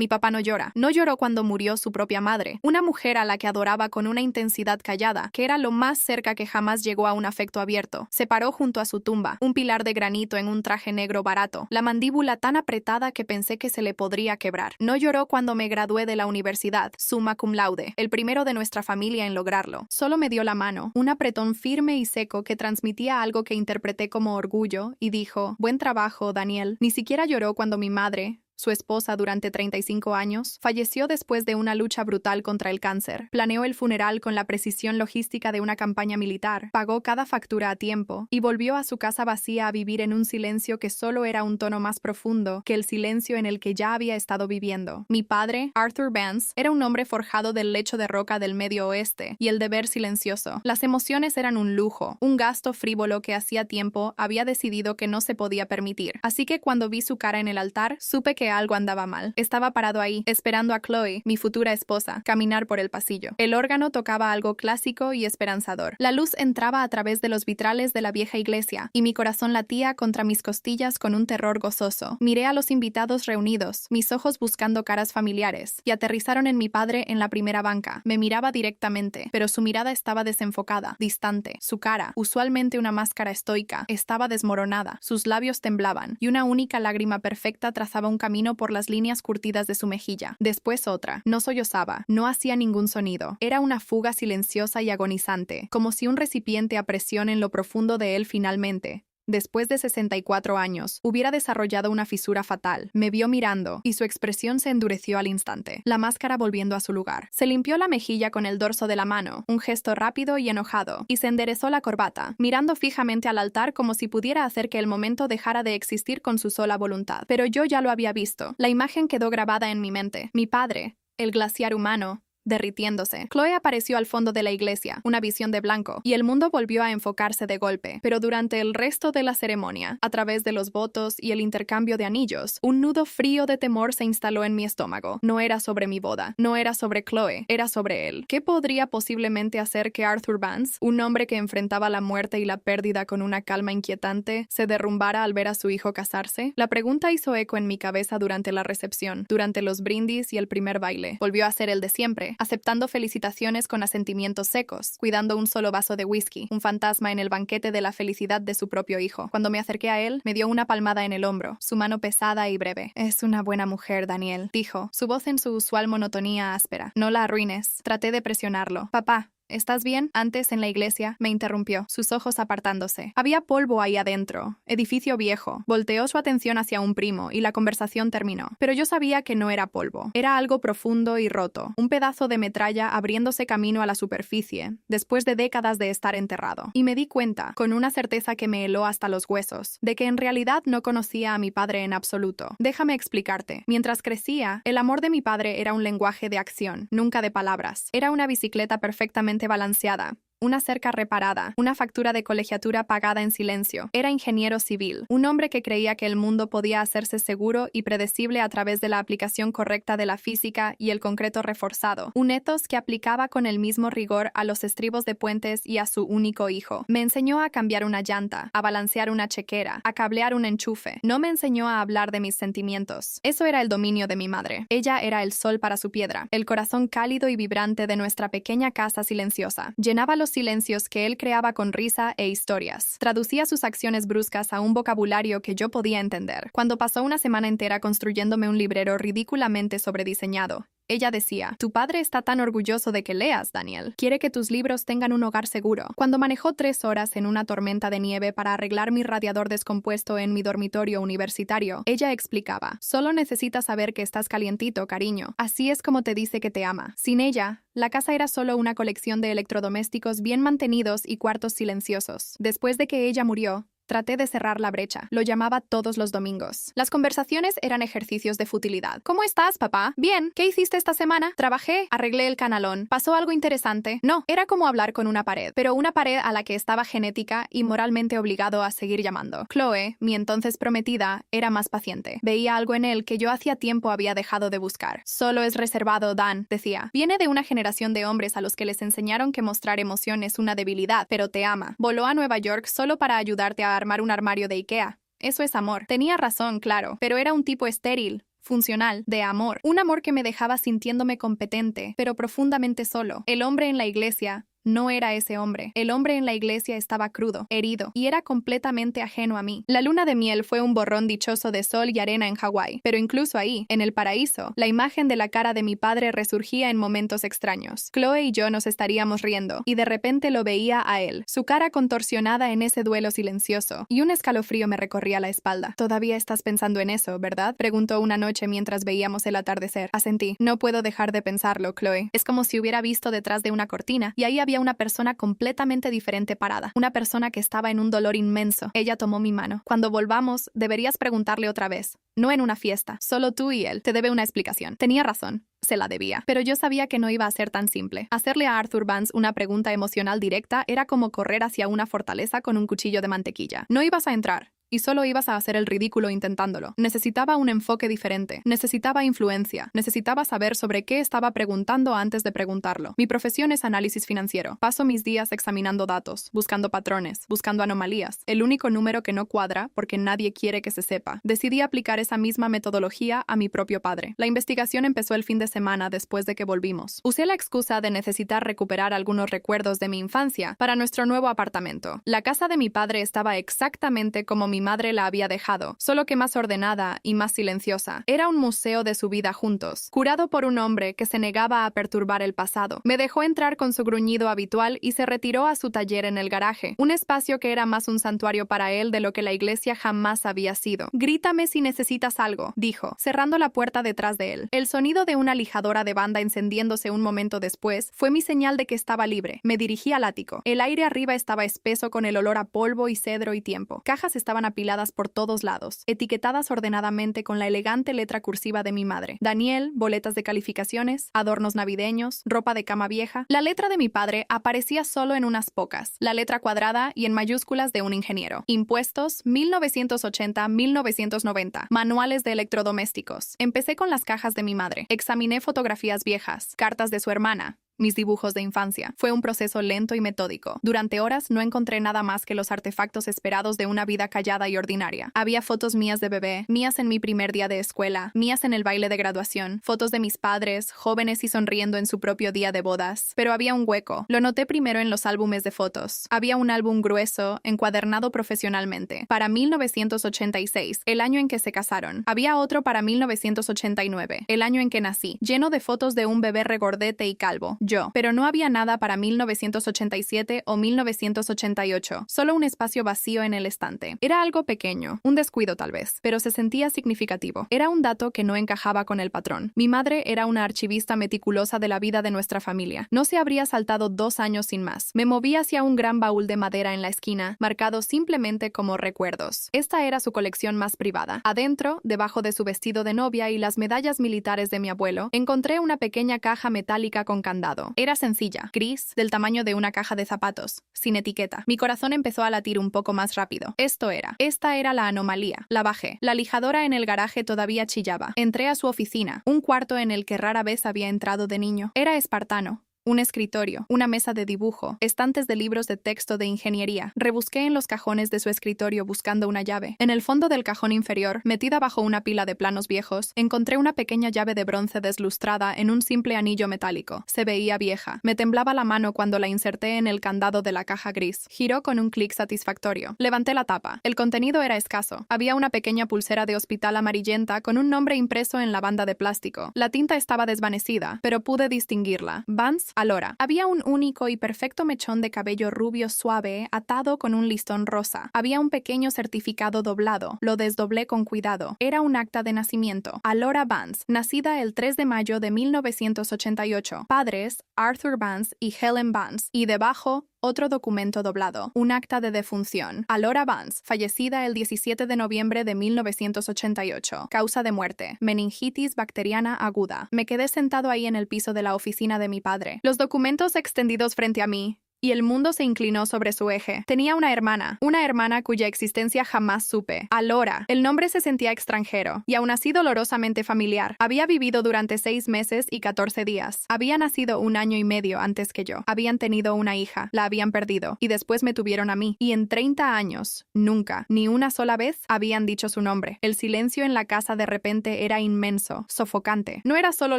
Mi papá no llora. No lloró cuando murió su propia madre, una mujer a la que adoraba con una intensidad callada, que era lo más cerca que jamás llegó a un afecto abierto. Se paró junto a su tumba, un pilar de granito en un traje negro barato, la mandíbula tan apretada que pensé que se le podría quebrar. No lloró cuando me gradué de la universidad, summa cum laude, el primero de nuestra familia en lograrlo. Solo me dio la mano, un apretón firme y seco que transmitía algo que interpreté como orgullo, y dijo: «Buen trabajo, Daniel». Ni siquiera lloró cuando mi madre, su esposa durante 35 años, falleció después de una lucha brutal contra el cáncer. Planeó el funeral con la precisión logística de una campaña militar, pagó cada factura a tiempo y volvió a su casa vacía a vivir en un silencio que solo era un tono más profundo que el silencio en el que ya había estado viviendo. Mi padre, Arthur Vance, era un hombre forjado del lecho de roca del Medio Oeste y el deber silencioso. Las emociones eran un lujo, un gasto frívolo que hacía tiempo había decidido que no se podía permitir. Así que cuando vi su cara en el altar, supe que algo andaba mal. Estaba parado ahí, esperando a Chloe, mi futura esposa, caminar por el pasillo. El órgano tocaba algo clásico y esperanzador. La luz entraba a través de los vitrales de la vieja iglesia, y mi corazón latía contra mis costillas con un terror gozoso. Miré a los invitados reunidos, mis ojos buscando caras familiares, y aterrizaron en mi padre en la primera banca. Me miraba directamente, pero su mirada estaba desenfocada, distante. Su cara, usualmente una máscara estoica, estaba desmoronada. Sus labios temblaban, y una única lágrima perfecta trazaba un camino por las líneas curtidas de su mejilla. Después otra. No sollozaba, no hacía ningún sonido. Era una fuga silenciosa y agonizante, como si un recipiente a presión en lo profundo de él finalmente, después de 64 años, hubiera desarrollado una fisura fatal. Me vio mirando, y su expresión se endureció al instante, la máscara volviendo a su lugar. Se limpió la mejilla con el dorso de la mano, un gesto rápido y enojado, y se enderezó la corbata, mirando fijamente al altar como si pudiera hacer que el momento dejara de existir con su sola voluntad. Pero yo ya lo había visto. La imagen quedó grabada en mi mente. Mi padre, el glaciar humano, derritiéndose. Chloe apareció al fondo de la iglesia, una visión de blanco, y el mundo volvió a enfocarse de golpe. Pero durante el resto de la ceremonia, a través de los votos y el intercambio de anillos, un nudo frío de temor se instaló en mi estómago. No era sobre mi boda, no era sobre Chloe, era sobre él. ¿Qué podría posiblemente hacer que Arthur Vance, un hombre que enfrentaba la muerte y la pérdida con una calma inquietante, se derrumbara al ver a su hijo casarse? La pregunta hizo eco en mi cabeza durante la recepción, durante los brindis y el primer baile. Volvió a ser el de siempre, aceptando felicitaciones con asentimientos secos, cuidando un solo vaso de whisky, un fantasma en el banquete de la felicidad de su propio hijo. Cuando me acerqué a él, me dio una palmada en el hombro, su mano pesada y breve. «Es una buena mujer, Daniel», dijo, su voz en su usual monotonía áspera. «No la arruines». Traté de presionarlo. «Papá, ¿estás bien?» Antes, en la iglesia, me interrumpió, sus ojos apartándose. Había polvo ahí adentro, edificio viejo. Volteó su atención hacia un primo y la conversación terminó. Pero yo sabía que no era polvo. Era algo profundo y roto, un pedazo de metralla abriéndose camino a la superficie, después de décadas de estar enterrado. Y me di cuenta, con una certeza que me heló hasta los huesos, de que en realidad no conocía a mi padre en absoluto. Déjame explicarte. Mientras crecía, el amor de mi padre era un lenguaje de acción, nunca de palabras. Era una bicicleta perfectamente balanceada, una cerca reparada, una factura de colegiatura pagada en silencio. Era ingeniero civil, un hombre que creía que el mundo podía hacerse seguro y predecible a través de la aplicación correcta de la física y el concreto reforzado, un ethos que aplicaba con el mismo rigor a los estribos de puentes y a su único hijo. Me enseñó a cambiar una llanta, a balancear una chequera, a cablear un enchufe. No me enseñó a hablar de mis sentimientos. Eso era el dominio de mi madre. Ella era el sol para su piedra, el corazón cálido y vibrante de nuestra pequeña casa silenciosa. Llenaba los silencios que él creaba con risa e historias. Traducía sus acciones bruscas a un vocabulario que yo podía entender. Cuando pasó una semana entera construyéndome un librero ridículamente sobrediseñado, ella decía: «Tu padre está tan orgulloso de que leas, Daniel. Quiere que tus libros tengan un hogar seguro». Cuando manejó 3 horas en una tormenta de nieve para arreglar mi radiador descompuesto en mi dormitorio universitario, ella explicaba: «Solo necesitas saber que estás calientito, cariño. Así es como te dice que te ama». Sin ella, la casa era solo una colección de electrodomésticos bien mantenidos y cuartos silenciosos. Después de que ella murió, traté de cerrar la brecha. Lo llamaba todos los domingos. Las conversaciones eran ejercicios de futilidad. «¿Cómo estás, papá?» «Bien». «¿Qué hiciste esta semana?» «Trabajé, arreglé el canalón». «¿Pasó algo interesante?» No, era como hablar con una pared, pero una pared a la que estaba genética y moralmente obligado a seguir llamando. Chloe, mi entonces prometida, era más paciente. Veía algo en él que yo hacía tiempo había dejado de buscar. «Solo es reservado, Dan», decía. «Viene de una generación de hombres a los que les enseñaron que mostrar emoción es una debilidad, pero te ama. Voló a Nueva York solo para ayudarte a armar un armario de IKEA. Eso es amor». Tenía razón, claro, pero era un tipo estéril, funcional, de amor. Un amor que me dejaba sintiéndome competente, pero profundamente solo. El hombre en la iglesia no era ese hombre. El hombre en la iglesia estaba crudo, herido, y era completamente ajeno a mí. La luna de miel fue un borrón dichoso de sol y arena en Hawái, pero incluso ahí, en el paraíso, la imagen de la cara de mi padre resurgía en momentos extraños. Chloe y yo nos estaríamos riendo, y de repente lo veía a él, su cara contorsionada en ese duelo silencioso, y un escalofrío me recorría la espalda. «¿Todavía estás pensando en eso, verdad?», preguntó una noche mientras veíamos el atardecer. Asentí. «No puedo dejar de pensarlo, Chloe. Es como si hubiera visto detrás de una cortina, y ahí había una persona completamente diferente parada, una persona que estaba en un dolor inmenso». Ella tomó mi mano. «Cuando volvamos, deberías preguntarle otra vez. No en una fiesta, solo tú y él. Te debe una explicación». Tenía razón. Se la debía. Pero yo sabía que no iba a ser tan simple. Hacerle a Arthur Vance una pregunta emocional directa era como correr hacia una fortaleza con un cuchillo de mantequilla. No ibas a entrar. Y solo ibas a hacer el ridículo intentándolo. Necesitaba un enfoque diferente. Necesitaba influencia. Necesitaba saber sobre qué estaba preguntando antes de preguntarlo. Mi profesión es análisis financiero. Paso mis días examinando datos, buscando patrones, buscando anomalías. El único número que no cuadra, porque nadie quiere que se sepa. Decidí aplicar esa misma metodología a mi propio padre. La investigación empezó el fin de semana después de que volvimos. Usé la excusa de necesitar recuperar algunos recuerdos de mi infancia para nuestro nuevo apartamento. La casa de mi padre estaba exactamente como mi madre la había dejado, solo que más ordenada y más silenciosa. Era un museo de su vida juntos, curado por un hombre que se negaba a perturbar el pasado. Me dejó entrar con su gruñido habitual y se retiró a su taller en el garaje, un espacio que era más un santuario para él de lo que la iglesia jamás había sido. «Grítame si necesitas algo», dijo, cerrando la puerta detrás de él. El sonido de una lijadora de banda encendiéndose un momento después fue mi señal de que estaba libre. Me dirigí al ático. El aire arriba estaba espeso con el olor a polvo y cedro y tiempo. Cajas estaban apiladas por todos lados, etiquetadas ordenadamente con la elegante letra cursiva de mi madre. Daniel, boletas de calificaciones, adornos navideños, ropa de cama vieja. La letra de mi padre aparecía solo en unas pocas, la letra cuadrada y en mayúsculas de un ingeniero. Impuestos, 1980-1990. Manuales de electrodomésticos. Empecé con las cajas de mi madre. Examiné fotografías viejas, cartas de su hermana, mis dibujos de infancia. Fue un proceso lento y metódico. Durante horas no encontré nada más que los artefactos esperados de una vida callada y ordinaria. Había fotos mías de bebé, mías en mi primer día de escuela, mías en el baile de graduación, fotos de mis padres, jóvenes y sonriendo en su propio día de bodas. Pero había un hueco. Lo noté primero en los álbumes de fotos. Había un álbum grueso, encuadernado profesionalmente, para 1986, el año en que se casaron. Había otro para 1989, el año en que nací, lleno de fotos de un bebé regordete y calvo. Pero no había nada para 1987 o 1988, solo un espacio vacío en el estante. Era algo pequeño, un descuido tal vez, pero se sentía significativo. Era un dato que no encajaba con el patrón. Mi madre era una archivista meticulosa de la vida de nuestra familia. No se habría saltado 2 años sin más. Me moví hacia un gran baúl de madera en la esquina, marcado simplemente como recuerdos. Esta era su colección más privada. Adentro, debajo de su vestido de novia y las medallas militares de mi abuelo, encontré una pequeña caja metálica con candado. Era sencilla, gris, del tamaño de una caja de zapatos, sin etiqueta. Mi corazón empezó a latir un poco más rápido. Esta era la anomalía. La bajé. La lijadora en el garaje todavía chillaba. Entré a su oficina, un cuarto en el que rara vez había entrado de niño. Era espartano. Un escritorio, una mesa de dibujo, estantes de libros de texto de ingeniería. Rebusqué en los cajones de su escritorio buscando una llave. En el fondo del cajón inferior, metida bajo una pila de planos viejos, encontré una pequeña llave de bronce deslustrada en un simple anillo metálico. Se veía vieja. Me temblaba la mano cuando la inserté en el candado de la caja gris. Giró con un clic satisfactorio. Levanté la tapa. El contenido era escaso. Había una pequeña pulsera de hospital amarillenta con un nombre impreso en la banda de plástico. La tinta estaba desvanecida, pero pude distinguirla. Vance Alora. Había un único y perfecto mechón de cabello rubio suave atado con un listón rosa. Había un pequeño certificado doblado. Lo desdoblé con cuidado. Era un acta de nacimiento. Alora Vance, nacida el 3 de mayo de 1988. Padres, Arthur Vance y Helen Vance. Y debajo, otro documento doblado, un acta de defunción. Alora Vance, fallecida el 17 de noviembre de 1988. Causa de muerte, meningitis bacteriana aguda. Me quedé sentado ahí en el piso de la oficina de mi padre. Los documentos extendidos frente a mí, y el mundo se inclinó sobre su eje. Tenía una hermana cuya existencia jamás supe. Alora. El nombre se sentía extranjero, y aún así dolorosamente familiar. Había vivido durante 6 meses y 14 días. Había nacido 1 año y medio antes que yo. Habían tenido una hija, la habían perdido, y después me tuvieron a mí. Y en 30 años, nunca, ni una sola vez, habían dicho su nombre. El silencio en la casa de repente era inmenso, sofocante. No era solo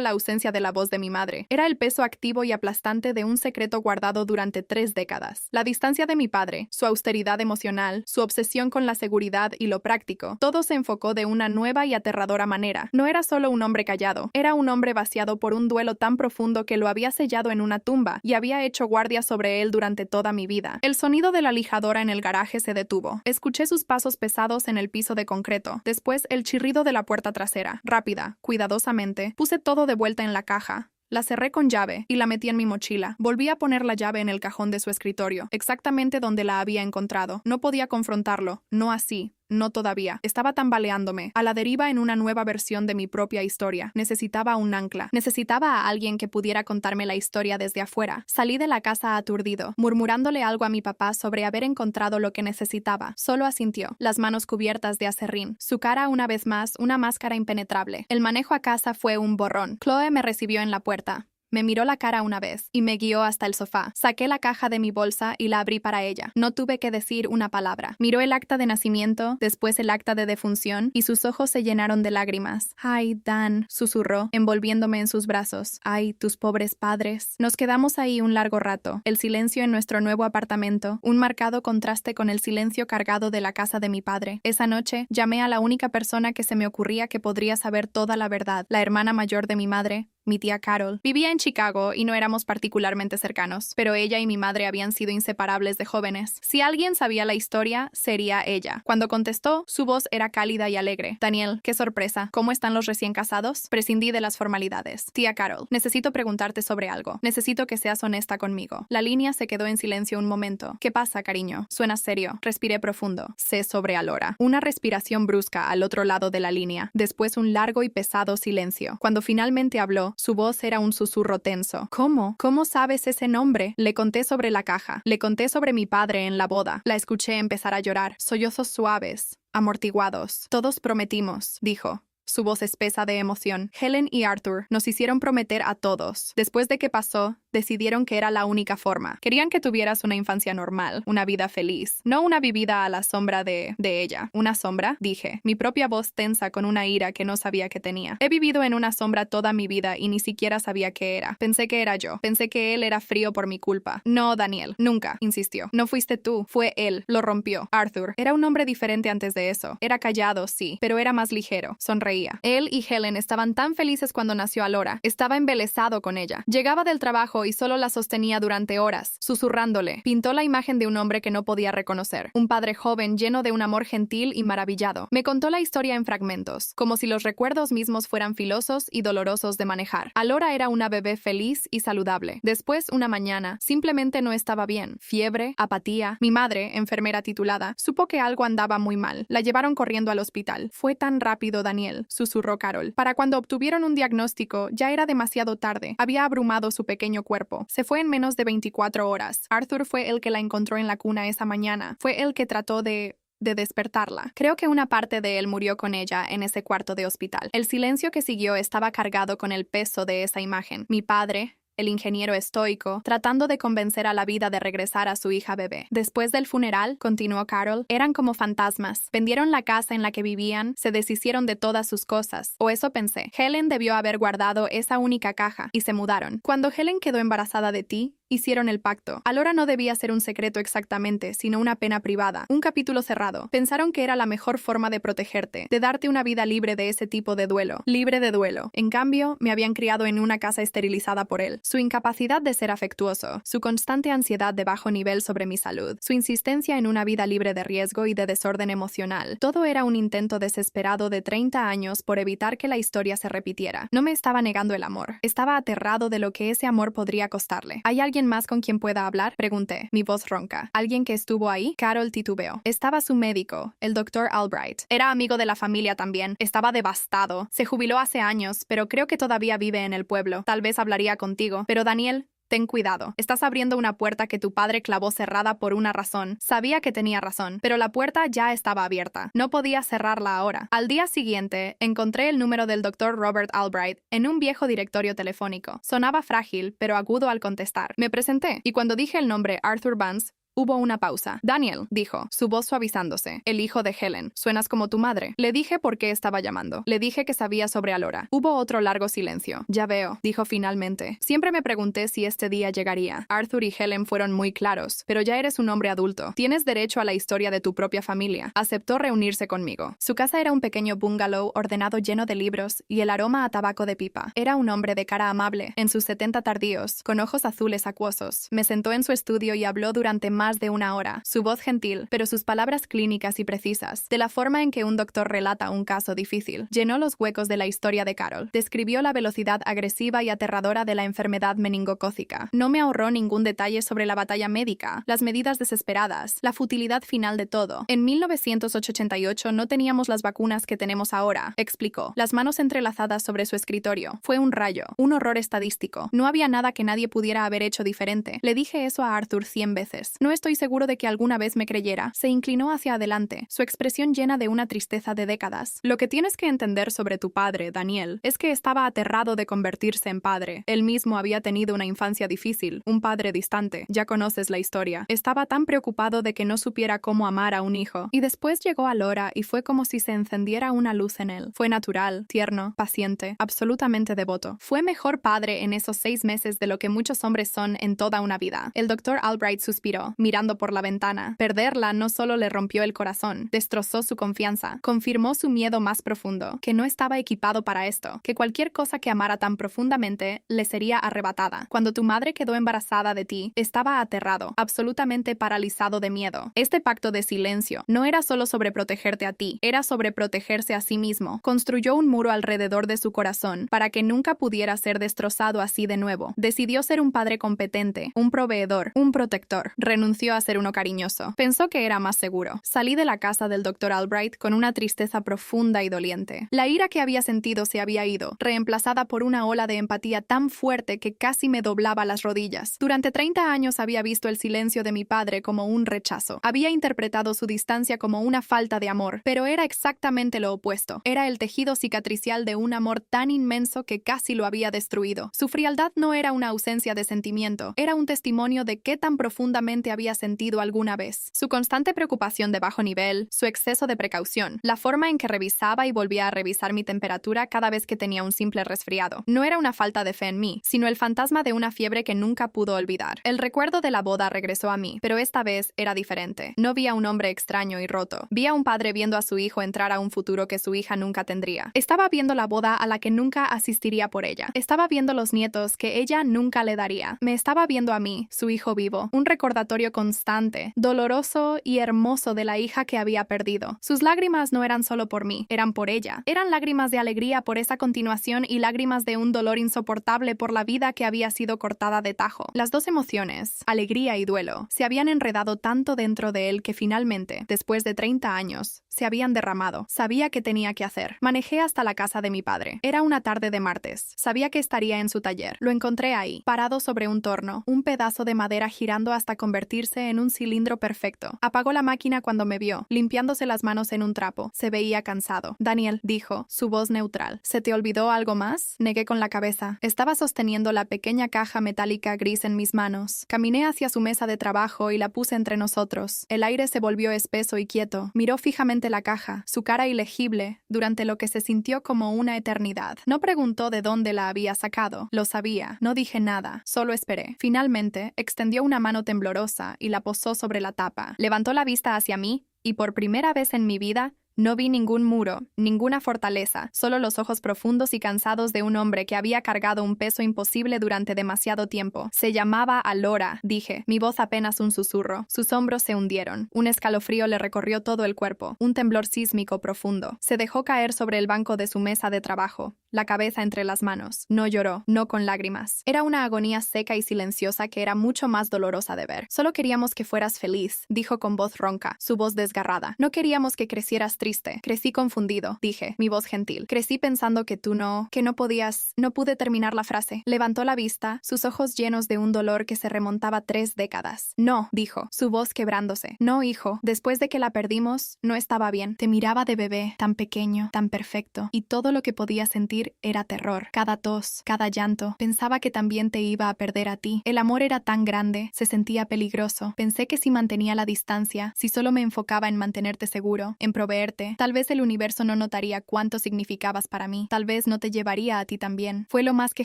la ausencia de la voz de mi madre, era el peso activo y aplastante de un secreto guardado durante 3 décadas. La distancia de mi padre, su austeridad emocional, su obsesión con la seguridad y lo práctico, todo se enfocó de una nueva y aterradora manera. No era solo un hombre callado, era un hombre vaciado por un duelo tan profundo que lo había sellado en una tumba y había hecho guardia sobre él durante toda mi vida. El sonido de la lijadora en el garaje se detuvo. Escuché sus pasos pesados en el piso de concreto. Después, el chirrido de la puerta trasera. Rápida, cuidadosamente, puse todo de vuelta en la caja. La cerré con llave y la metí en mi mochila. Volví a poner la llave en el cajón de su escritorio, exactamente donde la había encontrado. No podía confrontarlo, no así. No todavía. Estaba tambaleándome, a la deriva en una nueva versión de mi propia historia. Necesitaba un ancla. Necesitaba a alguien que pudiera contarme la historia desde afuera. Salí de la casa aturdido, murmurándole algo a mi papá sobre haber encontrado lo que necesitaba. Solo asintió, las manos cubiertas de aserrín. Su cara una vez más, una máscara impenetrable. El manejo a casa fue un borrón. Chloe me recibió en la puerta. Me miró la cara una vez y me guió hasta el sofá. Saqué la caja de mi bolsa y la abrí para ella. No tuve que decir una palabra. Miró el acta de nacimiento, después el acta de defunción, y sus ojos se llenaron de lágrimas. «Ay, Dan», susurró, envolviéndome en sus brazos. «Ay, tus pobres padres». Nos quedamos ahí un largo rato. El silencio en nuestro nuevo apartamento, un marcado contraste con el silencio cargado de la casa de mi padre. Esa noche, llamé a la única persona que se me ocurría que podría saber toda la verdad, la hermana mayor de mi madre, mi tía Carol. Vivía en Chicago y no éramos particularmente cercanos, pero ella y mi madre habían sido inseparables de jóvenes. Si alguien sabía la historia, sería ella. Cuando contestó, su voz era cálida y alegre. «Daniel, qué sorpresa. ¿Cómo están los recién casados?» Prescindí de las formalidades. «Tía Carol, necesito preguntarte sobre algo. Necesito que seas honesta conmigo». La línea se quedó en silencio un momento. «¿Qué pasa, cariño?» Suena serio. Respiré profundo. Sé sobre Alora. Una respiración brusca al otro lado de la línea. Después un largo y pesado silencio. Cuando finalmente habló, su voz era un susurro tenso. «¿Cómo? ¿Cómo sabes ese nombre?» Le conté sobre la caja. Le conté sobre mi padre en la boda. La escuché empezar a llorar. Sollozos suaves, amortiguados. «Todos prometimos», dijo. Su voz espesa de emoción. «Helen y Arthur nos hicieron prometer a todos. Después de que pasó, decidieron que era la única forma. Querían que tuvieras una infancia normal, una vida feliz, no una vivida a la sombra de ella». «¿Una sombra?», dije, mi propia voz tensa con una ira que no sabía que tenía. He vivido en una sombra toda mi vida y ni siquiera sabía qué era. Pensé que era yo. Pensé que él era frío por mi culpa. «No, Daniel, nunca», insistió. «No fuiste tú, fue él. Lo rompió. Arthur era un hombre diferente antes de eso. Era callado, sí, pero era más ligero». Sonreía. Él y Helen estaban tan felices cuando nació Alora. Estaba embelesado con ella. Llegaba del trabajo y solo la sostenía durante horas, susurrándole. Pintó la imagen de un hombre que no podía reconocer. Un padre joven lleno de un amor gentil y maravillado. Me contó la historia en fragmentos, como si los recuerdos mismos fueran filosos y dolorosos de manejar. Alora era una bebé feliz y saludable. Después, una mañana, simplemente no estaba bien. Fiebre, apatía. Mi madre, enfermera titulada, supo que algo andaba muy mal. La llevaron corriendo al hospital. «Fue tan rápido, Daniel», susurró Carol. «Para cuando obtuvieron un diagnóstico, ya era demasiado tarde. Había abrumado su pequeño cuerpo. Se fue en menos de 24 horas. Arthur fue el que la encontró en la cuna esa mañana. Fue el que trató de despertarla. Creo que una parte de él murió con ella en ese cuarto de hospital». El silencio que siguió estaba cargado con el peso de esa imagen. Mi padre, el ingeniero estoico, tratando de convencer a la vida de regresar a su hija bebé. «Después del funeral», continuó Carol, «eran como fantasmas. Vendieron la casa en la que vivían, se deshicieron de todas sus cosas. O eso pensé. Helen debió haber guardado esa única caja, y se mudaron. Cuando Helen quedó embarazada de ti, hicieron el pacto. Alora no debía ser un secreto exactamente, sino una pena privada, un capítulo cerrado. Pensaron que era la mejor forma de protegerte, de darte una vida libre de ese tipo de duelo. Libre de duelo. En cambio, me habían criado en una casa esterilizada por él. Su incapacidad de ser afectuoso, su constante ansiedad de bajo nivel sobre mi salud, su insistencia en una vida libre de riesgo y de desorden emocional. Todo era un intento desesperado de 30 años por evitar que la historia se repitiera. No me estaba negando el amor. Estaba aterrado de lo que ese amor podría costarle. ¿Hay alguien más con quien pueda hablar?, pregunté, mi voz ronca. ¿Alguien que estuvo ahí? Carol titubeó. Estaba su médico, el Dr. Albright. Era amigo de la familia también. Estaba devastado. Se jubiló hace años, pero creo que todavía vive en el pueblo. Tal vez hablaría contigo. Pero Daniel, ten cuidado. Estás abriendo una puerta que tu padre clavó cerrada por una razón. Sabía que tenía razón, pero la puerta ya estaba abierta. No podía cerrarla ahora. Al día siguiente, encontré el número del Dr. Robert Albright en un viejo directorio telefónico. Sonaba frágil, pero agudo al contestar. Me presenté, y cuando dije el nombre Arthur Vance, hubo una pausa. Daniel, dijo, su voz suavizándose. El hijo de Helen. Suenas como tu madre. Le dije por qué estaba llamando. Le dije que sabía sobre Alora. Hubo otro largo silencio. Ya veo, dijo finalmente. Siempre me pregunté si este día llegaría. Arthur y Helen fueron muy claros. Pero ya eres un hombre adulto. Tienes derecho a la historia de tu propia familia. Aceptó reunirse conmigo. Su casa era un pequeño bungalow ordenado lleno de libros y el aroma a tabaco de pipa. Era un hombre de cara amable, en sus 70 tardíos, con ojos azules acuosos. Me sentó en su estudio y habló durante más de una hora, su voz gentil, pero sus palabras clínicas y precisas, de la forma en que un doctor relata un caso difícil. Llenó los huecos de la historia de Carol. Describió la velocidad agresiva y aterradora de la enfermedad meningocócica. No me ahorró ningún detalle sobre la batalla médica, las medidas desesperadas, la futilidad final de todo. En 1988 no teníamos las vacunas que tenemos ahora, explicó, las manos entrelazadas sobre su escritorio. Fue un rayo, un horror estadístico. No había nada que nadie pudiera haber hecho diferente. Le dije eso a Arthur 100 veces. No estoy seguro de que alguna vez me creyera. Se inclinó hacia adelante, su expresión llena de una tristeza de décadas. Lo que tienes que entender sobre tu padre, Daniel, es que estaba aterrado de convertirse en padre. Él mismo había tenido una infancia difícil, un padre distante. Ya conoces la historia. Estaba tan preocupado de que no supiera cómo amar a un hijo. Y después llegó Alora y fue como si se encendiera una luz en él. Fue natural, tierno, paciente, absolutamente devoto. Fue mejor padre en esos 6 meses de lo que muchos hombres son en toda una vida. El Dr. Albright suspiró, mirando por la ventana. Perderla no solo le rompió el corazón, destrozó su confianza, confirmó su miedo más profundo, que no estaba equipado para esto, que cualquier cosa que amara tan profundamente le sería arrebatada. Cuando tu madre quedó embarazada de ti, estaba aterrado, absolutamente paralizado de miedo. Este pacto de silencio no era solo sobre protegerte a ti, era sobre protegerse a sí mismo. Construyó un muro alrededor de su corazón para que nunca pudiera ser destrozado así de nuevo. Decidió ser un padre competente, un proveedor, un protector. Renunció a ser uno cariñoso. Pensó que era más seguro. Salí de la casa del Dr. Albright con una tristeza profunda y doliente. La ira que había sentido se había ido, reemplazada por una ola de empatía tan fuerte que casi me doblaba las rodillas. Durante 30 años había visto el silencio de mi padre como un rechazo. Había interpretado su distancia como una falta de amor, pero era exactamente lo opuesto. Era el tejido cicatricial de un amor tan inmenso que casi lo había destruido. Su frialdad no era una ausencia de sentimiento, era un testimonio de qué tan profundamente había sentido alguna vez. Su constante preocupación de bajo nivel, su exceso de precaución, la forma en que revisaba y volvía a revisar mi temperatura cada vez que tenía un simple resfriado. No era una falta de fe en mí, sino el fantasma de una fiebre que nunca pudo olvidar. El recuerdo de la boda regresó a mí, pero esta vez era diferente. No vi a un hombre extraño y roto. Vi a un padre viendo a su hijo entrar a un futuro que su hija nunca tendría. Estaba viendo la boda a la que nunca asistiría por ella. Estaba viendo los nietos que ella nunca le daría. Me estaba viendo a mí, su hijo vivo, un recordatorio constante, doloroso y hermoso de la hija que había perdido. Sus lágrimas no eran solo por mí, eran por ella. Eran lágrimas de alegría por esa continuación y lágrimas de un dolor insoportable por la vida que había sido cortada de tajo. Las dos emociones, alegría y duelo, se habían enredado tanto dentro de él que finalmente, después de 30 años, se habían derramado. Sabía qué tenía que hacer. Manejé hasta la casa de mi padre. Era una tarde de martes. Sabía que estaría en su taller. Lo encontré ahí, parado sobre un torno, un pedazo de madera girando hasta convertirse en un cilindro perfecto. Apagó la máquina cuando me vio, limpiándose las manos en un trapo. Se veía cansado. Daniel, dijo, su voz neutral. ¿Se te olvidó algo más? Negué con la cabeza. Estaba sosteniendo la pequeña caja metálica gris en mis manos. Caminé hacia su mesa de trabajo y la puse entre nosotros. El aire se volvió espeso y quieto. Miró fijamente la caja, su cara ilegible, durante lo que se sintió como una eternidad. No preguntó de dónde la había sacado. Lo sabía. No dije nada. Solo esperé. Finalmente, extendió una mano temblorosa y la posó sobre la tapa. Levantó la vista hacia mí y por primera vez en mi vida no vi ningún muro, ninguna fortaleza, solo los ojos profundos y cansados de un hombre que había cargado un peso imposible durante demasiado tiempo. Se llamaba Alora, dije, mi voz apenas un susurro. Sus hombros se hundieron. Un escalofrío le recorrió todo el cuerpo, un temblor sísmico profundo. Se dejó caer sobre el banco de su mesa de trabajo, la cabeza entre las manos. No lloró, no con lágrimas. Era una agonía seca y silenciosa que era mucho más dolorosa de ver. Solo queríamos que fueras feliz, dijo con voz ronca, su voz desgarrada. No queríamos que crecieras triste. Crecí confundido, dije, mi voz gentil. Crecí pensando que tú no podías. No pude terminar la frase. Levantó la vista, sus ojos llenos de un dolor que se remontaba 3 décadas. No, dijo, su voz quebrándose. No, hijo, después de que la perdimos, no estaba bien. Te miraba de bebé, tan pequeño, tan perfecto, y todo lo que podía sentir era terror. Cada tos, cada llanto. Pensaba que también te iba a perder a ti. El amor era tan grande, se sentía peligroso. Pensé que si mantenía la distancia, si solo me enfocaba en mantenerte seguro, en proveerte, tal vez el universo no notaría cuánto significabas para mí. Tal vez no te llevaría a ti también. Fue lo más que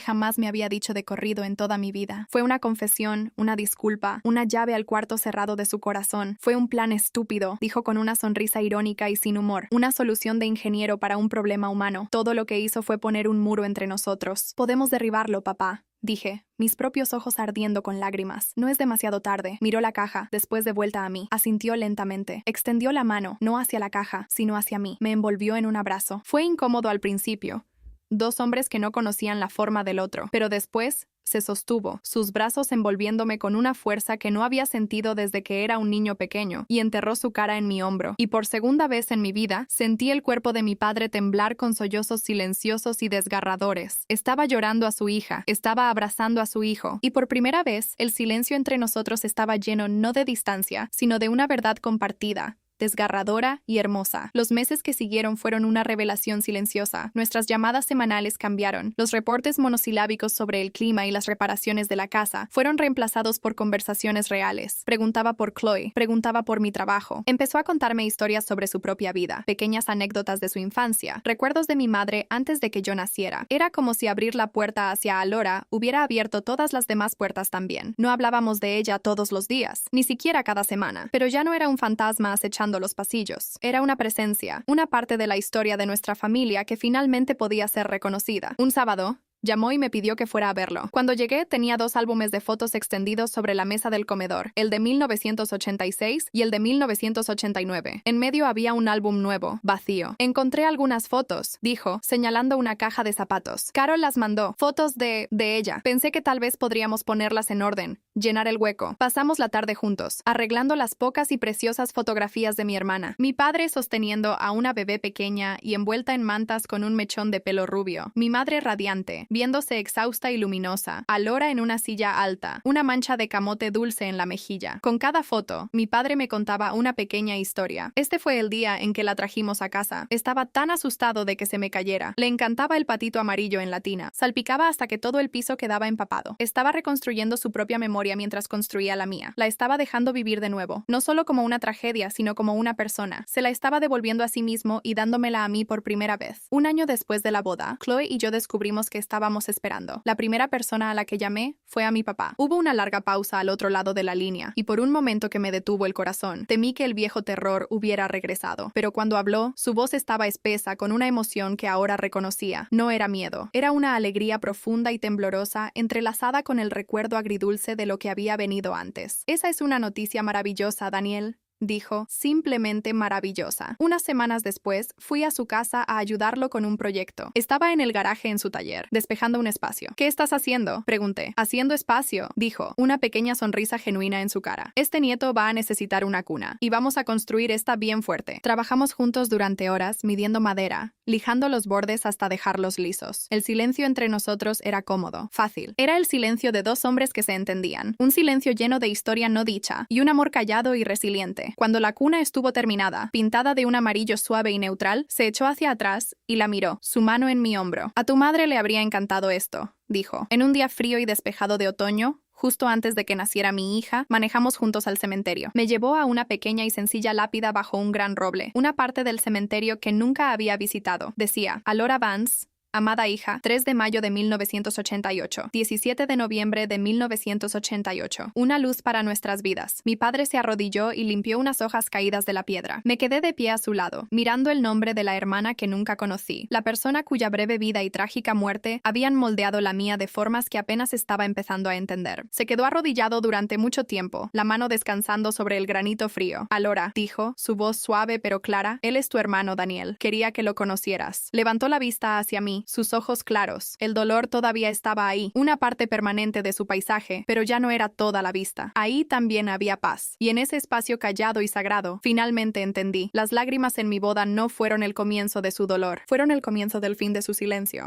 jamás me había dicho de corrido en toda mi vida. Fue una confesión, una disculpa, una llave al cuarto cerrado de su corazón. Fue un plan estúpido, dijo con una sonrisa irónica y sin humor. Una solución de ingeniero para un problema humano. Todo lo que hizo fue poner un muro entre nosotros. Podemos derribarlo, papá, dije, mis propios ojos ardiendo con lágrimas. No es demasiado tarde. Miró la caja, después de vuelta a mí. Asintió lentamente. Extendió la mano, no hacia la caja, sino hacia mí. Me envolvió en un abrazo. Fue incómodo al principio. 2 hombres que no conocían la forma del otro, pero después se sostuvo, sus brazos envolviéndome con una fuerza que no había sentido desde que era un niño pequeño, y enterró su cara en mi hombro. Y por segunda vez en mi vida, sentí el cuerpo de mi padre temblar con sollozos silenciosos y desgarradores. Estaba llorando a su hija, estaba abrazando a su hijo, y por primera vez, el silencio entre nosotros estaba lleno no de distancia, sino de una verdad compartida, desgarradora y hermosa. Los meses que siguieron fueron una revelación silenciosa. Nuestras llamadas semanales cambiaron. Los reportes monosilábicos sobre el clima y las reparaciones de la casa fueron reemplazados por conversaciones reales. Preguntaba por Chloe, preguntaba por mi trabajo. Empezó a contarme historias sobre su propia vida, pequeñas anécdotas de su infancia, recuerdos de mi madre antes de que yo naciera. Era como si abrir la puerta hacia Alora hubiera abierto todas las demás puertas también. No hablábamos de ella todos los días, ni siquiera cada semana, pero ya no era un fantasma acechando los pasillos. Era una presencia, una parte de la historia de nuestra familia que finalmente podía ser reconocida. Un sábado, llamó y me pidió que fuera a verlo. Cuando llegué, tenía 2 álbumes de fotos extendidos sobre la mesa del comedor, el de 1986 y el de 1989. En medio había un álbum nuevo, vacío. Encontré algunas fotos, dijo, señalando una caja de zapatos. Carol las mandó, fotos de ella. Pensé que tal vez podríamos ponerlas en orden, llenar el hueco. Pasamos la tarde juntos, arreglando las pocas y preciosas fotografías de mi hermana. Mi padre sosteniendo a una bebé pequeña y envuelta en mantas con un mechón de pelo rubio. Mi madre radiante, viéndose exhausta y luminosa, Alora en una silla alta, una mancha de camote dulce en la mejilla. Con cada foto, mi padre me contaba una pequeña historia. Este fue el día en que la trajimos a casa. Estaba tan asustado de que se me cayera. Le encantaba el patito amarillo en la tina. Salpicaba hasta que todo el piso quedaba empapado. Estaba reconstruyendo su propia memoria mientras construía la mía. La estaba dejando vivir de nuevo, no solo como una tragedia, sino como una persona. Se la estaba devolviendo a sí mismo y dándomela a mí por primera vez. Un año después de la boda, Chloe y yo descubrimos que estábamos esperando. La primera persona a la que llamé fue a mi papá. Hubo una larga pausa al otro lado de la línea, y por un momento que me detuvo el corazón, temí que el viejo terror hubiera regresado. Pero cuando habló, su voz estaba espesa con una emoción que ahora reconocía. No era miedo. Era una alegría profunda y temblorosa, entrelazada con el recuerdo agridulce de lo que había venido antes. Esa es una noticia maravillosa, Daniel, dijo, simplemente maravillosa. Unas semanas después, fui a su casa a ayudarlo con un proyecto. Estaba en el garaje en su taller, despejando un espacio. ¿Qué estás haciendo?, pregunté. Haciendo espacio, dijo, una pequeña sonrisa genuina en su cara. Este nieto va a necesitar una cuna, y vamos a construir esta bien fuerte. Trabajamos juntos durante horas, midiendo madera, lijando los bordes hasta dejarlos lisos. El silencio entre nosotros era cómodo, fácil. Era el silencio de 2 hombres que se entendían. Un silencio lleno de historia no dicha, y un amor callado y resiliente. Cuando la cuna estuvo terminada, pintada de un amarillo suave y neutral, se echó hacia atrás y la miró, su mano en mi hombro. A tu madre le habría encantado esto, dijo. En un día frío y despejado de otoño, justo antes de que naciera mi hija, manejamos juntos al cementerio. Me llevó a una pequeña y sencilla lápida bajo un gran roble, una parte del cementerio que nunca había visitado. Decía, Alora Vance, amada hija, 3 de mayo de 1988, 17 de noviembre de 1988. Una luz para nuestras vidas. Mi padre se arrodilló y limpió unas hojas caídas de la piedra. Me quedé de pie a su lado, mirando el nombre de la hermana que nunca conocí, la persona cuya breve vida y trágica muerte habían moldeado la mía de formas que apenas estaba empezando a entender. Se quedó arrodillado durante mucho tiempo, la mano descansando sobre el granito frío. Alora, dijo, su voz suave pero clara, él es tu hermano, Daniel. Quería que lo conocieras. Levantó la vista hacia mí, mí, sus ojos claros. El dolor todavía estaba ahí, una parte permanente de su paisaje, pero ya no era toda la vista. Ahí también había paz. Y en ese espacio callado y sagrado, finalmente entendí. Las lágrimas en mi boda no fueron el comienzo de su dolor, fueron el comienzo del fin de su silencio.